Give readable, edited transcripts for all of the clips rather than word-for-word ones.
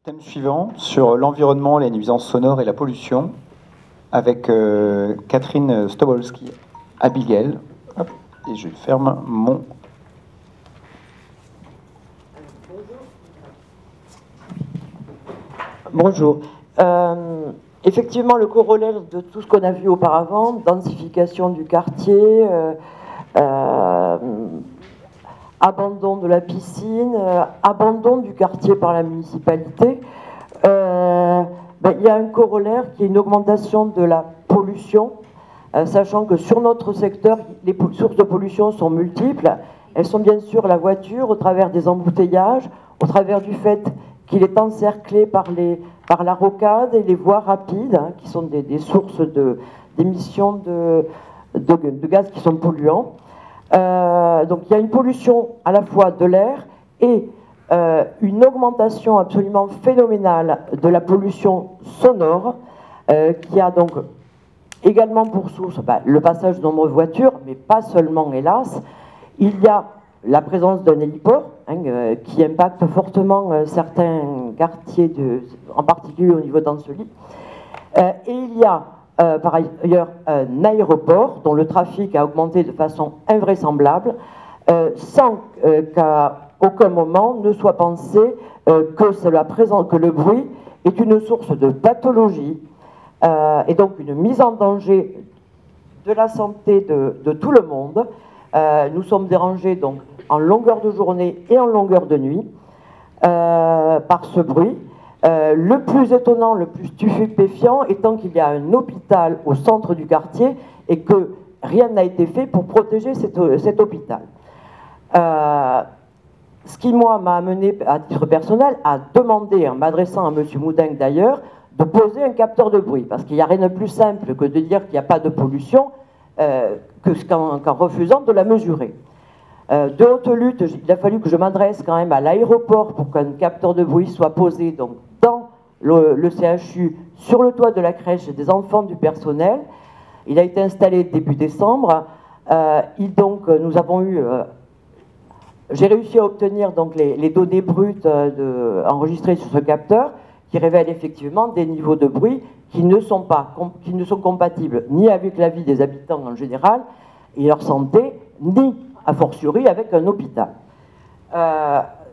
Thème suivant sur l'environnement, les nuisances sonores et la pollution avec Catherine Stobolski, Abigail. Hop, et je ferme mon... Bonjour. Effectivement, le corollaire de tout ce qu'on a vu auparavant, densification du quartier, abandon de la piscine, abandon du quartier par la municipalité, il y a un corollaire qui est une augmentation de la pollution, sachant que sur notre secteur, les sources de pollution sont multiples. Elles sont bien sûr la voiture, au travers des embouteillages, au travers du fait qu'il est encerclé par la rocade et les voies rapides, hein, qui sont des sources d'émissions de gaz qui sont polluants. Donc il y a une pollution à la fois de l'air et une augmentation absolument phénoménale de la pollution sonore, qui a donc également pour source le passage de nombreuses voitures, mais pas seulement, hélas. Il y a la présence d'un héliport qui impacte fortement certains quartiers, en particulier au niveau d'Ancely. Et il y a par ailleurs un aéroport dont le trafic a augmenté de façon invraisemblable, sans qu'à aucun moment ne soit pensé que le bruit est une source de pathologie et donc une mise en danger de la santé de tout le monde. Nous sommes dérangés donc en longueur de journée et en longueur de nuit par ce bruit. Le plus étonnant, le plus stupéfiant étant qu'il y a un hôpital au centre du quartier et que rien n'a été fait pour protéger cet hôpital. Ce qui, moi, m'a amené à titre personnel à demander, en m'adressant à M. Moudin d'ailleurs, de poser un capteur de bruit, parce qu'il n'y a rien de plus simple que de dire qu'il n'y a pas de pollution qu'en refusant de la mesurer. De haute lutte, il a fallu que je m'adresse quand même à l'aéroport pour qu'un capteur de bruit soit posé donc, dans le CHU, sur le toit de la crèche des enfants du personnel. Il a été installé début décembre. Nous avons eu... j'ai réussi à obtenir donc, les données brutes enregistrées sur ce capteur qui révèlent effectivement des niveaux de bruit qui ne sont compatibles ni avec la vie des habitants en général et leur santé, ni a fortiori avec un hôpital.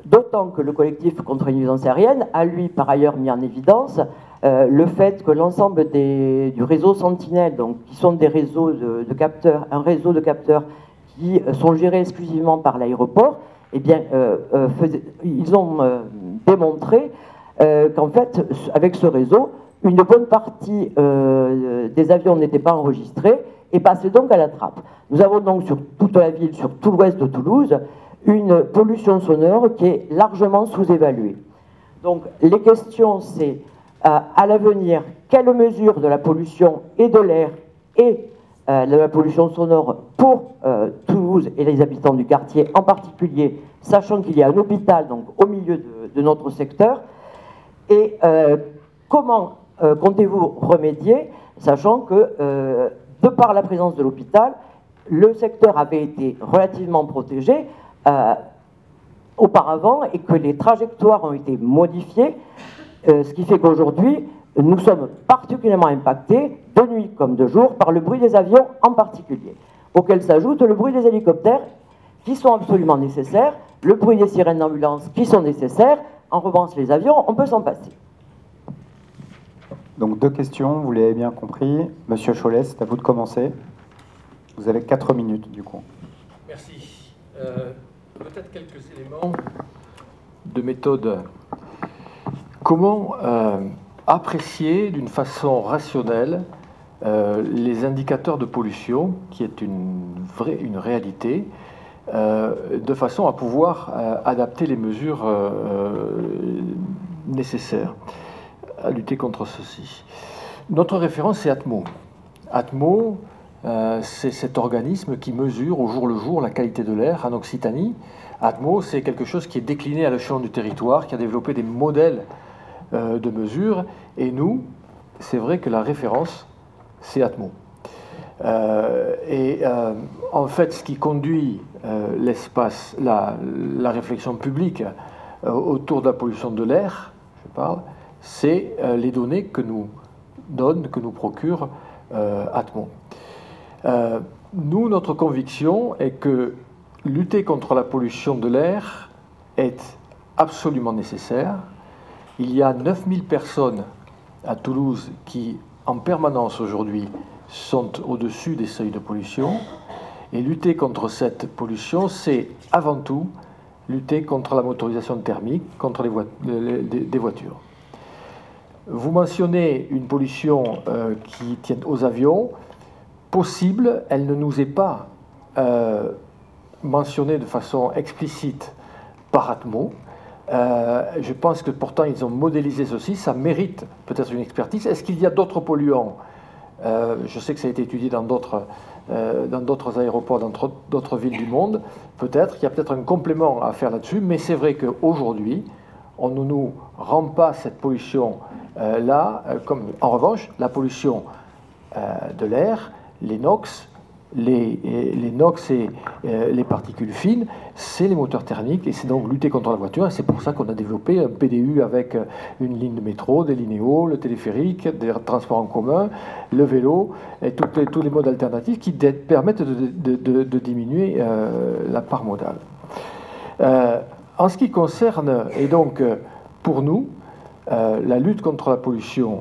D'autant que le collectif contre les nuisances aériennes a, lui, par ailleurs mis en évidence le fait que l'ensemble du réseau Sentinelle, donc, qui sont des réseaux de capteurs, un réseau de capteurs qui sont gérés exclusivement par l'aéroport, eh bien, ils ont démontré qu'en fait, avec ce réseau, une bonne partie des avions n'étaient pas enregistrés et passaient donc à la trappe. Nous avons donc sur toute la ville, sur tout l'ouest de Toulouse, une pollution sonore qui est largement sous-évaluée. Donc les questions, c'est à l'avenir, quelles mesures de la pollution et de l'air et de la pollution sonore pour Toulouse et les habitants du quartier en particulier, sachant qu'il y a un hôpital donc, au milieu de notre secteur, et comment comptez-vous remédier, sachant que de par la présence de l'hôpital, le secteur avait été relativement protégé auparavant et que les trajectoires ont été modifiées, ce qui fait qu'aujourd'hui, nous sommes particulièrement impactés, de nuit comme de jour, par le bruit des avions en particulier, auquel s'ajoute le bruit des hélicoptères qui sont absolument nécessaires, le bruit des sirènes d'ambulance qui sont nécessaires. En revanche, les avions, on peut s'en passer. Donc 2 questions, vous l'avez bien compris. Monsieur Cholet, c'est à vous de commencer. Vous avez 4 minutes du coup. Merci. Peut-être quelques éléments de méthode. Comment apprécier d'une façon rationnelle les indicateurs de pollution, qui est une réalité, de façon à pouvoir adapter les mesures nécessaires à lutter contre ceci. Notre référence, c'est Atmo. Atmo, c'est cet organisme qui mesure au jour le jour la qualité de l'air en Occitanie. Atmo, c'est quelque chose qui est décliné à l'échelon du territoire, qui a développé des modèles de mesure. Et nous, c'est vrai que la référence, c'est Atmo. En fait, ce qui conduit l'espace, la réflexion publique autour de la pollution de l'air, je parle, c'est les données que nous donne, que nous procure Atmo. Nous, notre conviction est que lutter contre la pollution de l'air est absolument nécessaire. Il y a 9000 personnes à Toulouse qui, en permanence aujourd'hui, sont au-dessus des seuils de pollution. Et lutter contre cette pollution, c'est avant tout lutter contre la motorisation thermique, contre des voitures. Vous mentionnez une pollution qui tient aux avions. Possible, elle ne nous est pas mentionnée de façon explicite par Atmo. Je pense que pourtant ils ont modélisé ceci, ça mérite peut-être une expertise. Est-ce qu'il y a d'autres polluants? Je sais que ça a été étudié dans d'autres aéroports, dans d'autres villes du monde. Peut-être, il y a peut-être un complément à faire là-dessus, mais c'est vrai qu'aujourd'hui, on ne nous rend pas cette pollution là, comme en revanche, la pollution de l'air, les NOx, les NOx et les particules fines, c'est les moteurs thermiques et c'est donc lutter contre la voiture. Et c'est pour ça qu'on a développé un PDU avec une ligne de métro, des linéos, le téléphérique, des transports en commun, le vélo et tous les modes alternatifs qui permettent de diminuer la part modale. En ce qui concerne, et donc pour nous, la lutte contre la pollution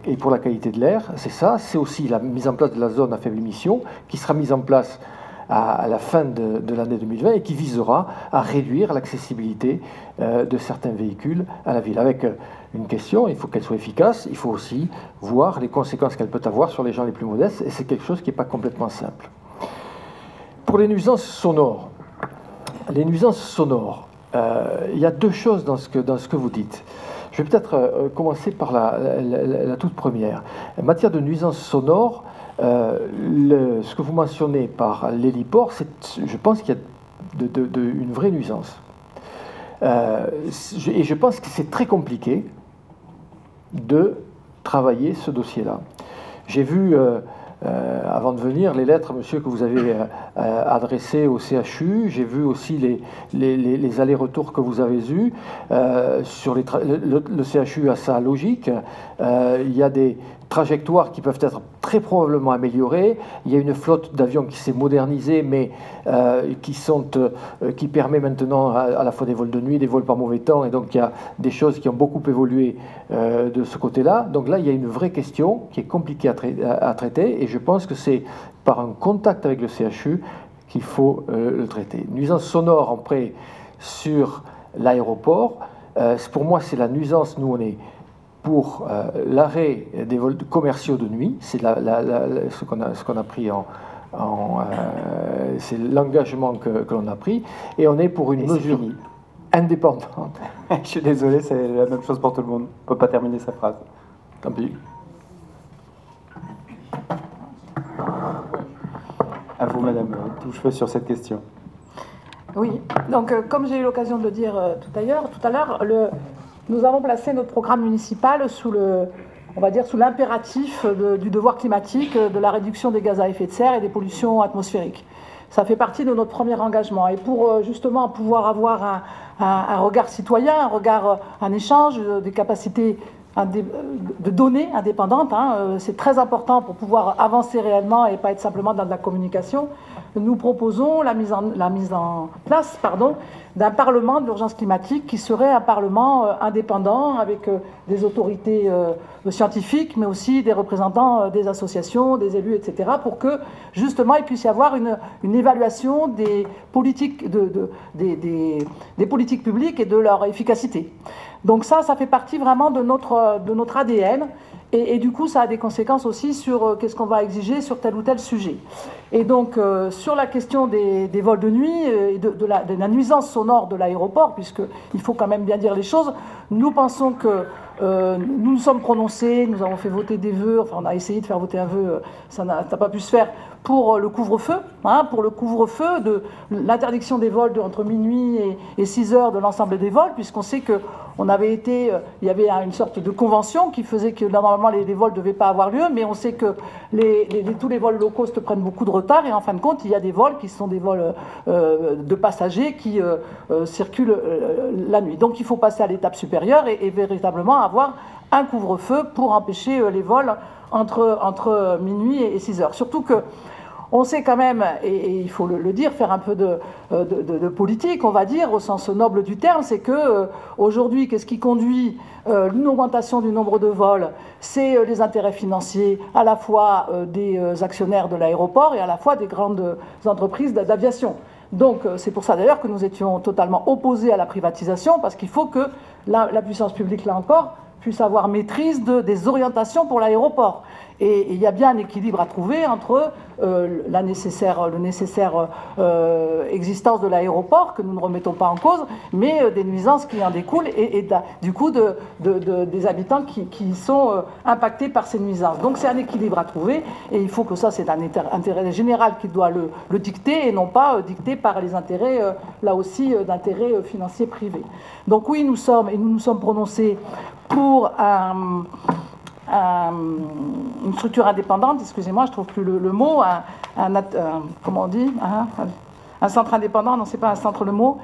et pour la qualité de l'air, c'est ça, c'est aussi la mise en place de la zone à faible émission qui sera mise en place à la fin de l'année 2020 et qui visera à réduire l'accessibilité de certains véhicules à la ville. Avec une question, il faut qu'elle soit efficace, il faut aussi voir les conséquences qu'elle peut avoir sur les gens les plus modestes et c'est quelque chose qui n'est pas complètement simple. Pour les nuisances sonores, il y a deux choses dans ce que vous dites. Je vais peut-être commencer par la toute première. En matière de nuisances sonores, ce que vous mentionnez par l'héliport, je pense qu'il y a une vraie nuisance. Et je pense que c'est très compliqué de travailler ce dossier-là. J'ai vu, avant de venir, les lettres, monsieur, que vous avez adressées au CHU. J'ai vu aussi les allers-retours que vous avez eus. Sur le CHU a sa logique. Il y a des trajectoires qui peuvent être très probablement améliorées. Il y a une flotte d'avions qui s'est modernisée, mais qui permet maintenant à la fois des vols de nuit, des vols par mauvais temps, et donc il y a des choses qui ont beaucoup évolué de ce côté-là. Donc là, il y a une vraie question qui est compliquée à traiter, et je pense que c'est par un contact avec le CHU qu'il faut le traiter. Nuisance sonore en près sur l'aéroport, pour moi c'est la nuisance, nous on est pour l'arrêt des vols commerciaux de nuit, c'est ce qu'on a pris c'est l'engagement que l'on a pris, et on est pour une mesure indépendante. Je suis désolé, c'est la même chose pour tout le monde. On ne peut pas terminer sa phrase. Tant pis. À vous, madame, touche-feu sur cette question. Oui, donc comme j'ai eu l'occasion de le dire tout à l'heure, nous avons placé notre programme municipal sous l'impératif du devoir climatique, de la réduction des gaz à effet de serre et des pollutions atmosphériques. Ça fait partie de notre premier engagement. Et pour justement pouvoir avoir un regard citoyen, un échange, des capacités de données indépendantes, c'est très important pour pouvoir avancer réellement et pas être simplement dans de la communication. Nous proposons la mise en place d'un Parlement de l'urgence climatique qui serait un Parlement indépendant avec des autorités scientifiques, mais aussi des représentants des associations, des élus, etc., pour que justement il puisse y avoir une évaluation des politiques, des politiques publiques et de leur efficacité. Donc ça fait partie vraiment de notre ADN. Et du coup, ça a des conséquences aussi sur qu'est-ce qu'on va exiger sur tel ou tel sujet. Et donc, sur la question des vols de nuit et de la nuisance sonore de l'aéroport, puisqu'il faut quand même bien dire les choses, nous pensons que nous nous sommes prononcés, nous avons fait voter des vœux, enfin on a essayé de faire voter un vœu, ça n'a pas pu se faire, pour le couvre-feu, pour le couvre-feu, de l'interdiction des vols entre minuit et 6 heures de l'ensemble des vols, puisqu'on sait que il y avait une sorte de convention qui faisait que normalement les vols ne devaient pas avoir lieu, mais on sait que tous les vols low cost prennent beaucoup de retard et en fin de compte, il y a des vols qui sont des vols de passagers qui circulent la nuit. Donc il faut passer à l'étape supérieure et véritablement avoir un couvre-feu pour empêcher les vols entre minuit et 6 heures. Surtout que on sait quand même, et il faut le dire, faire un peu de politique, on va dire, au sens noble du terme, c'est que aujourd'hui, qu'est-ce qui conduit une augmentation du nombre de vols? C'est les intérêts financiers à la fois des actionnaires de l'aéroport et à la fois des grandes entreprises d'aviation. Donc c'est pour ça d'ailleurs que nous étions totalement opposés à la privatisation, parce qu'il faut que la puissance publique, là encore, puisse avoir maîtrise des orientations pour l'aéroport. Et il y a bien un équilibre à trouver entre la nécessaire existence de l'aéroport, que nous ne remettons pas en cause, mais des nuisances qui en découlent et du coup des habitants qui sont impactés par ces nuisances. Donc c'est un équilibre à trouver et il faut que ça, c'est un intérêt général qui doit le dicter et non pas dicté par les intérêts, là aussi, d'intérêts financiers privés. Donc oui, nous nous sommes prononcés pour une structure indépendante, excusez-moi, je trouve plus le mot, comment on dit, un centre indépendant, non, c'est pas un centre le mot,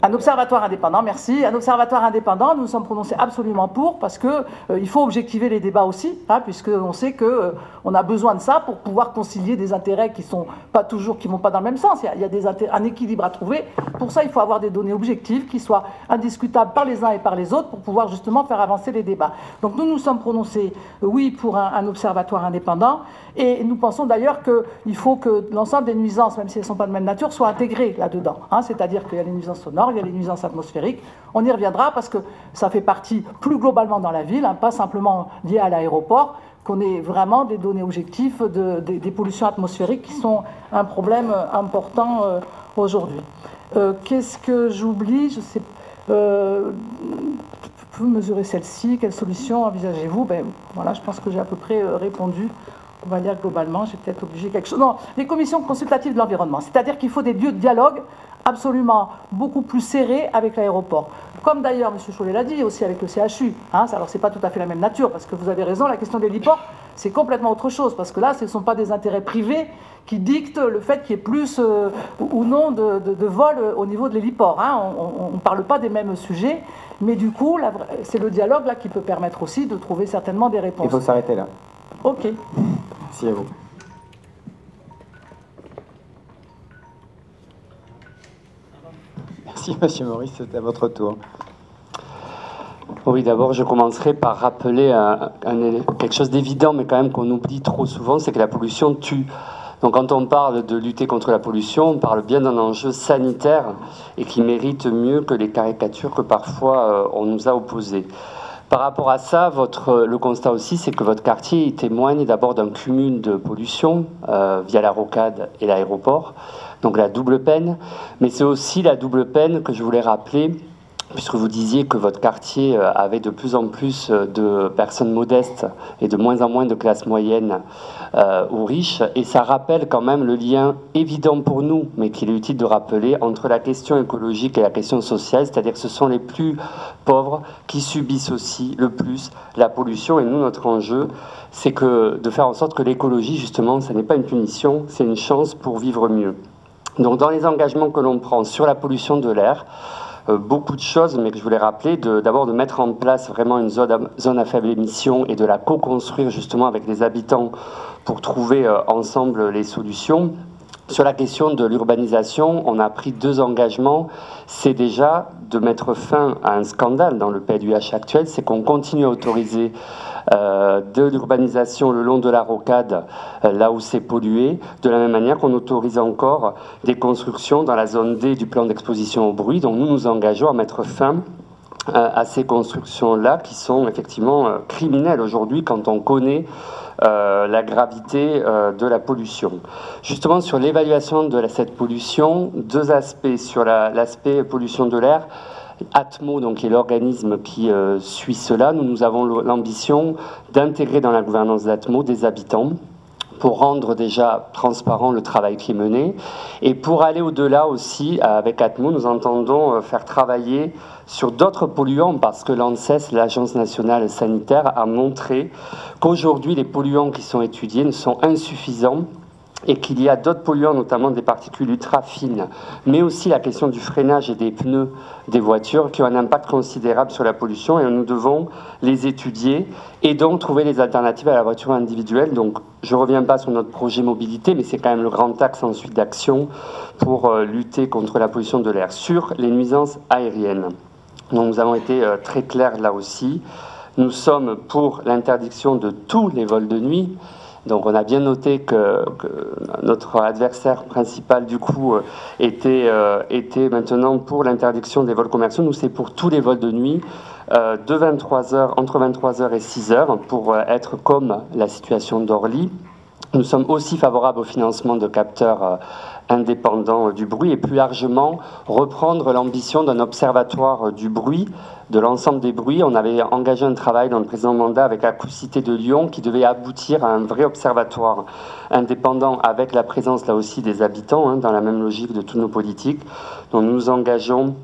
un observatoire indépendant, merci, un observatoire indépendant, nous nous sommes prononcés absolument pour, parce que il faut objectiver les débats aussi, puisqu'on sait que on a besoin de ça pour pouvoir concilier des intérêts qui sont pas toujours, qui vont pas dans le même sens. Il y a un équilibre à trouver. Pour ça, il faut avoir des données objectives qui soient indiscutables par les uns et par les autres pour pouvoir justement faire avancer les débats. Donc nous nous sommes prononcés oui pour un observatoire indépendant, et nous pensons d'ailleurs qu'il faut que l'ensemble des nuisances, même si elles ne sont pas de même nature, soient intégrées là-dedans. C'est-à-dire qu'il y a les nuisances sonores, il y a les nuisances atmosphériques. On y reviendra parce que ça fait partie plus globalement dans la ville, pas simplement lié à l'aéroport, qu'on ait vraiment des données objectives des pollutions atmosphériques qui sont un problème important aujourd'hui. Qu'est-ce que j'oublie? Je sais. Vous mesurez celle-ci, quelle solution envisagez-vous? Ben voilà, je pense que j'ai à peu près répondu. On va dire globalement, j'ai peut-être obligé quelque chose. Non, les commissions consultatives de l'environnement, c'est-à-dire qu'il faut des lieux de dialogue absolument beaucoup plus serrés avec l'aéroport. Comme d'ailleurs, M. Chollet l'a dit, aussi avec le CHU. Alors, c'est pas tout à fait la même nature, parce que vous avez raison, la question de l'héliport, c'est complètement autre chose, parce que là, ce ne sont pas des intérêts privés qui dictent le fait qu'il y ait plus ou non de vols au niveau de l'héliport. On ne parle pas des mêmes sujets, mais du coup, c'est le dialogue là qui peut permettre aussi de trouver certainement des réponses. Il faut s'arrêter là. Ok. Merci à vous. Merci, Monsieur Maurice, c'est à votre tour. Oui, d'abord, je commencerai par rappeler quelque chose d'évident, mais quand même qu'on oublie trop souvent, c'est que la pollution tue. Donc quand on parle de lutter contre la pollution, on parle bien d'un enjeu sanitaire et qui mérite mieux que les caricatures que parfois on nous a opposées. Par rapport à ça, le constat aussi, c'est que votre quartier témoigne d'abord d'un cumul de pollution via la rocade et l'aéroport, donc la double peine, mais c'est aussi la double peine que je voulais rappeler, puisque vous disiez que votre quartier avait de plus en plus de personnes modestes et de moins en moins de classes moyennes ou riches, et ça rappelle quand même le lien évident pour nous, mais qu'il est utile de rappeler, entre la question écologique et la question sociale, c'est-à-dire que ce sont les plus pauvres qui subissent aussi le plus la pollution, et nous, notre enjeu, c'est de faire en sorte que l'écologie, justement, ça n'est pas une punition, c'est une chance pour vivre mieux. Donc dans les engagements que l'on prend sur la pollution de l'air, beaucoup de choses, mais que je voulais rappeler, d'abord de mettre en place vraiment une zone à faible émission et de la co-construire justement avec les habitants pour trouver ensemble les solutions. Sur la question de l'urbanisation, on a pris 2 engagements. C'est déjà de mettre fin à un scandale dans le PLUH actuel, c'est qu'on continue à autoriser de l'urbanisation le long de la rocade, là où c'est pollué, de la même manière qu'on autorise encore des constructions dans la zone D du plan d'exposition au bruit. Donc nous nous engageons à mettre fin à ces constructions-là qui sont effectivement criminelles aujourd'hui quand on connaît la gravité de la pollution. Justement, sur l'évaluation de cette pollution, 2 aspects. Sur l'aspect pollution de l'air, Atmo, donc, qui est l'organisme qui suit cela, nous avons l'ambition d'intégrer dans la gouvernance d'Atmo des habitants pour rendre déjà transparent le travail qui est mené. Et pour aller au-delà aussi, avec Atmo, nous entendons faire travailler sur d'autres polluants, parce que l'ANSES, l'Agence nationale sanitaire, a montré qu'aujourd'hui, les polluants qui sont étudiés ne sont insuffisants et qu'il y a d'autres polluants, notamment des particules ultra fines, mais aussi la question du freinage et des pneus des voitures qui ont un impact considérable sur la pollution, et nous devons les étudier et donc trouver des alternatives à la voiture individuelle. Donc je ne reviens pas sur notre projet mobilité, mais c'est quand même le grand axe ensuite d'action pour lutter contre la pollution de l'air. Sur les nuisances aériennes, donc nous avons été très clairs là aussi. Nous sommes pour l'interdiction de tous les vols de nuit. Donc on a bien noté que notre adversaire principal du coup était maintenant pour l'interdiction des vols commerciaux. Nous c'est pour tous les vols de nuit de 23h, entre 23h et 6h pour être comme la situation d'Orly. Nous sommes aussi favorables au financement de capteurs indépendants du bruit et plus largement reprendre l'ambition d'un observatoire du bruit, de l'ensemble des bruits. On avait engagé un travail dans le précédent mandat avec Acousité de Lyon qui devait aboutir à un vrai observatoire indépendant avec la présence là aussi des habitants, dans la même logique de toutes nos politiques. Donc nous nous engageons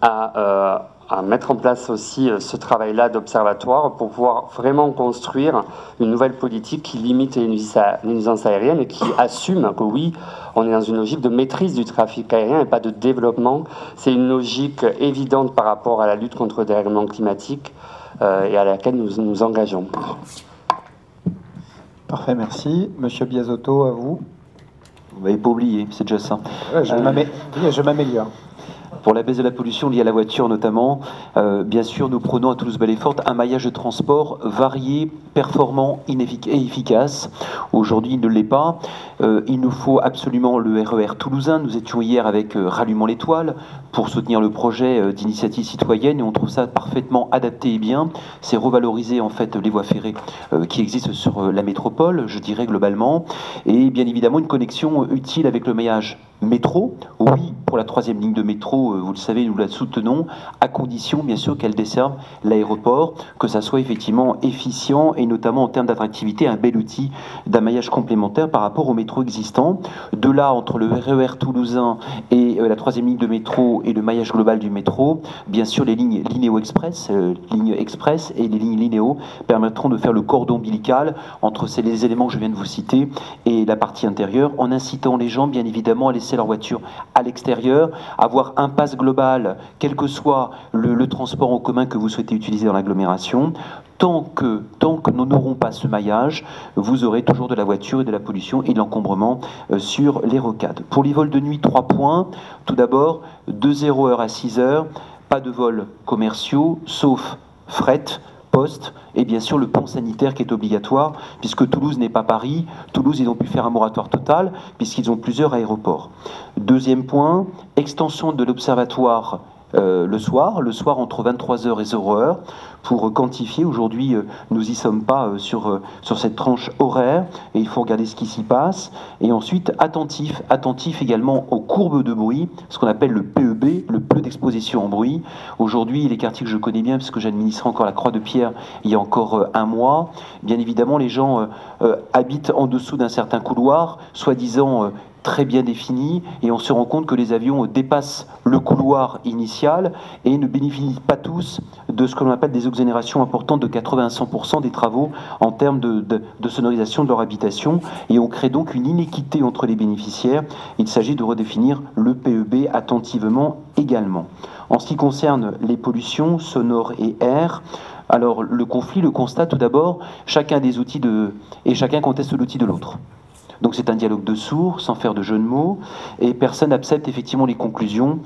à mettre en place aussi ce travail-là d'observatoire pour pouvoir vraiment construire une nouvelle politique qui limite les nuisances aériennes et qui assume que oui, on est dans une logique de maîtrise du trafic aérien et pas de développement. C'est une logique évidente par rapport à la lutte contre le dérèglement climatique et à laquelle nous nous engageons. Parfait, merci. Monsieur Biasotto, à vous. Vous m'avez pas oublié, c'est déjà ça. Ouais, je m'améliore. Pour la baisse de la pollution liée à la voiture notamment, bien sûr, nous prenons à Toulouse-Belley-Fort un maillage de transport varié, performant et efficace. Aujourd'hui, il ne l'est pas. Il nous faut absolument le RER toulousain. Nous étions hier avec Rallumons l'Étoile pour soutenir le projet d'initiative citoyenne et on trouve ça parfaitement adapté et bien. C'est revaloriser en fait les voies ferrées qui existent sur la métropole, je dirais globalement, et bien évidemment une connexion utile avec le maillage métro. Oui, pour la 3e ligne de métro, vous le savez, nous la soutenons, à condition bien sûr qu'elle desserve l'aéroport, que ça soit effectivement efficient et notamment en termes d'attractivité, un bel outil d'un maillage complémentaire par rapport au métro existant. De là, entre le RER toulousain et la 3e ligne de métro et le maillage global du métro, bien sûr les lignes Linéo Express, lignes Express et les lignes Linéo permettront de faire le cordon ombilical entre les éléments que je viens de vous citer et la partie intérieure, en incitant les gens bien évidemment à laisser leur voiture à l'extérieur, avoir un pass global, quel que soit le transport en commun que vous souhaitez utiliser dans l'agglomération. Tant que nous n'aurons pas ce maillage, vous aurez toujours de la voiture et de la pollution et de l'encombrement sur les rocades. Pour les vols de nuit, 3 points. Tout d'abord, de 0h à 6h, pas de vols commerciaux, sauf fret, poste, et bien sûr le pont sanitaire qui est obligatoire, puisque Toulouse n'est pas Paris. Toulouse, ils ont pu faire un moratoire total, puisqu'ils ont plusieurs aéroports. Deuxième point, extension de l'observatoire le soir entre 23h et 0h, pour quantifier. Aujourd'hui, nous n'y sommes pas sur cette tranche horaire, et il faut regarder ce qui s'y passe. Et ensuite, attentif également aux courbes de bruit, ce qu'on appelle le PEB, le peu d'exposition en bruit. Aujourd'hui, les quartiers que je connais bien, parce que j'administrais encore la Croix-de-Pierre il y a encore un mois, bien évidemment, les gens habitent en dessous d'un certain couloir, soi-disant très bien défini, et on se rend compte que les avions dépassent le couloir initial et ne bénéficient pas tous de ce que l'on appelle des exonérations importantes de 80 à 100% des travaux en termes de sonorisation de leur habitation, et on crée donc une inéquité entre les bénéficiaires. Il s'agit de redéfinir le PEB attentivement également. En ce qui concerne les pollutions sonores et air, alors le conflit, le constat tout d'abord, chacun des outils et chacun conteste l'outil de l'autre. Donc c'est un dialogue de sourds, sans faire de jeu de mots, et personne n'accepte effectivement les conclusions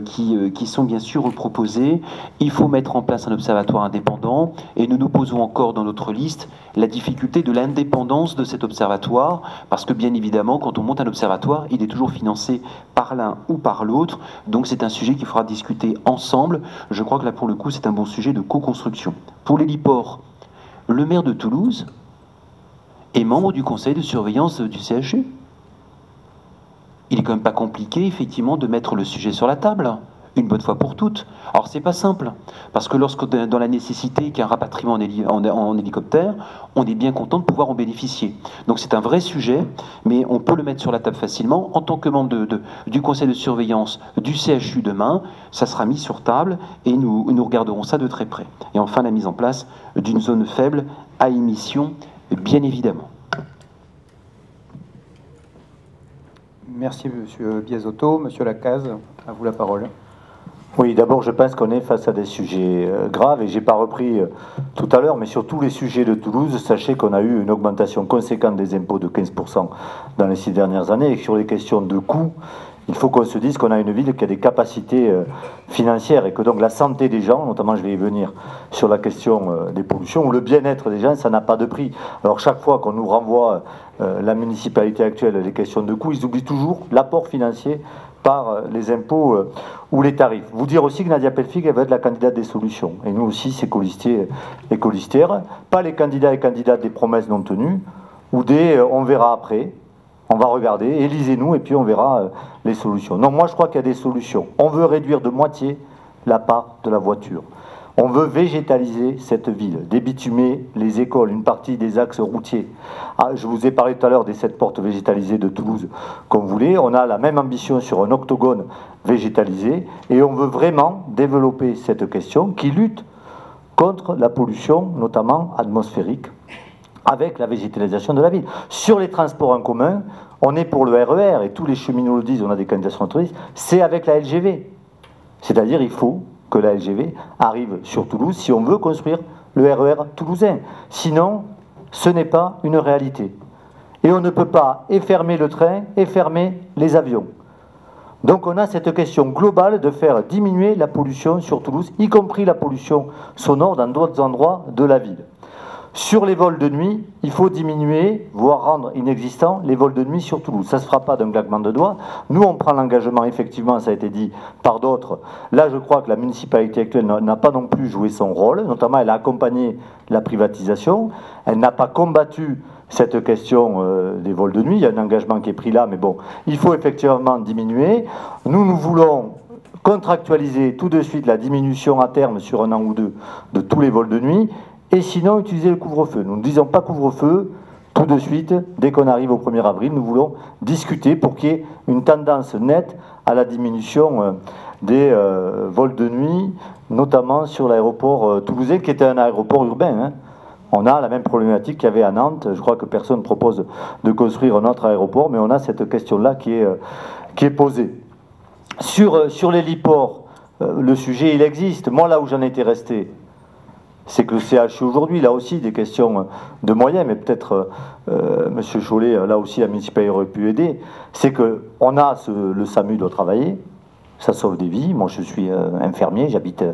qui sont bien sûr proposées. Il faut mettre en place un observatoire indépendant, et nous nous posons encore dans notre liste la difficulté de l'indépendance de cet observatoire, parce que bien évidemment, quand on monte un observatoire, il est toujours financé par l'un ou par l'autre, donc c'est un sujet qu'il faudra discuter ensemble. Je crois que là pour le coup c'est un bon sujet de co-construction. Pour l'héliport, le maire de Toulouse est membre du conseil de surveillance du CHU. Il est quand même pas compliqué, effectivement, de mettre le sujet sur la table. une bonne fois pour toutes. Alors c'est pas simple, parce que lorsque dans la nécessité qu'il y a un rapatriement en hélicoptère, on est bien content de pouvoir en bénéficier. Donc c'est un vrai sujet, mais on peut le mettre sur la table facilement. En tant que membre du conseil de surveillance du CHU demain, ça sera mis sur table et nous regarderons ça de très près. Et enfin la mise en place d'une zone faible à émission, bien évidemment. Merci Monsieur Biasotto. Monsieur Lacaze, à vous la parole. Oui, d'abord, je pense qu'on est face à des sujets graves, et je n'ai pas repris tout à l'heure, mais sur tous les sujets de Toulouse, sachez qu'on a eu une augmentation conséquente des impôts de 15% dans les 6 dernières années, et sur les questions de coûts, il faut qu'on se dise qu'on a une ville qui a des capacités financières, et que donc la santé des gens, notamment je vais y venir sur la question des pollutions, ou le bien-être des gens, ça n'a pas de prix. Alors chaque fois qu'on nous renvoie la municipalité actuelle les questions de coûts, ils oublient toujours l'apport financier par les impôts ou les tarifs. Vous dire aussi que Nadia Pelfig, elle va être la candidate des solutions. Et nous aussi, c'est colistiers et colistières. Pas les candidats et candidates des promesses non tenues, ou des on verra après, on va regarder, élisez-nous et puis on verra les solutions. Non, moi je crois qu'il y a des solutions. On veut réduire de moitié la part de la voiture. On veut végétaliser cette ville, débitumer les écoles, une partie des axes routiers. Ah, je vous ai parlé tout à l'heure des 7 portes végétalisées de Toulouse qu'on voulait. On a la même ambition sur un octogone végétalisé et on veut vraiment développer cette question qui lutte contre la pollution, notamment atmosphérique, avec la végétalisation de la ville. Sur les transports en commun, on est pour le RER et tous les cheminots le disent, on a des candidatures touristes, c'est avec la LGV. C'est-à-dire il faut que la LGV arrive sur Toulouse si on veut construire le RER toulousain. Sinon, ce n'est pas une réalité. Et on ne peut pas et fermer le train et fermer les avions. Donc on a cette question globale de faire diminuer la pollution sur Toulouse, y compris la pollution sonore dans d'autres endroits de la ville. Sur les vols de nuit, il faut diminuer, voire rendre inexistants les vols de nuit sur Toulouse. Ça ne se fera pas d'un claquement de doigts. Nous, on prend l'engagement, effectivement, ça a été dit par d'autres. Là, je crois que la municipalité actuelle n'a pas non plus joué son rôle. Notamment, elle a accompagné la privatisation. Elle n'a pas combattu cette question des vols de nuit. Il y a un engagement qui est pris là, mais bon, il faut effectivement diminuer. Nous voulons contractualiser tout de suite la diminution à terme sur 1 an ou 2 de tous les vols de nuit. Et sinon, utiliser le couvre-feu. Nous ne disons pas couvre-feu tout de suite, dès qu'on arrive au 1er avril. Nous voulons discuter pour qu'il y ait une tendance nette à la diminution des vols de nuit, notamment sur l'aéroport toulousain, qui était un aéroport urbain. Hein. On a la même problématique qu'il y avait à Nantes. Je crois que personne ne propose de construire un autre aéroport, mais on a cette question-là qui est posée. Sur l'héliport, le sujet, il existe. Moi, là où j'en étais resté, c'est que le CHU aujourd'hui, là aussi, des questions de moyens, mais peut-être M. Chollet, là aussi, la municipalité aurait pu aider, c'est qu'on a le SAMU doit travailler, ça sauve des vies. Moi, je suis infirmier, j'habite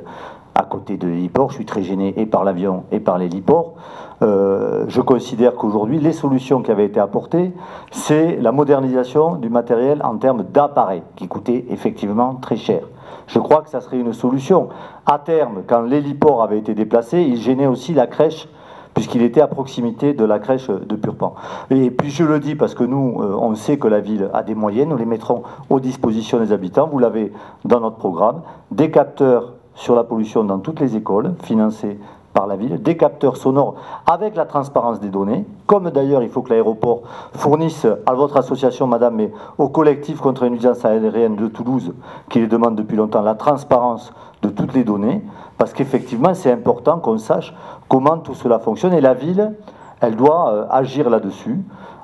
à côté de l'héliport, je suis très gêné et par l'avion et par l'héliport. Je considère qu'aujourd'hui, les solutions qui avaient été apportées, c'est la modernisation du matériel en termes d'appareils, qui coûtait effectivement très cher. Je crois que ça serait une solution. À terme, quand l'héliport avait été déplacé, il gênait aussi la crèche, puisqu'il était à proximité de la crèche de Purpan. Et puis je le dis parce que nous, on sait que la ville a des moyens, nous les mettrons aux dispositions des habitants, vous l'avez dans notre programme, des capteurs sur la pollution dans toutes les écoles, financés par la ville, des capteurs sonores avec la transparence des données, comme d'ailleurs il faut que l'aéroport fournisse à votre association, madame, mais au collectif contre les nuisances aériennes de Toulouse, qui les demande depuis longtemps, la transparence de toutes les données, parce qu'effectivement c'est important qu'on sache comment tout cela fonctionne, et la ville, elle doit agir là-dessus,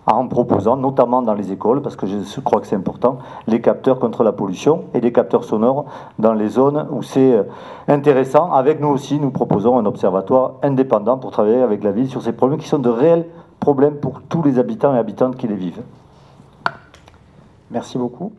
en proposant, notamment dans les écoles, parce que je crois que c'est important, les capteurs contre la pollution et les capteurs sonores dans les zones où c'est intéressant. Avec nous aussi, nous proposons un observatoire indépendant pour travailler avec la ville sur ces problèmes qui sont de réels problèmes pour tous les habitants et habitantes qui les vivent. Merci beaucoup.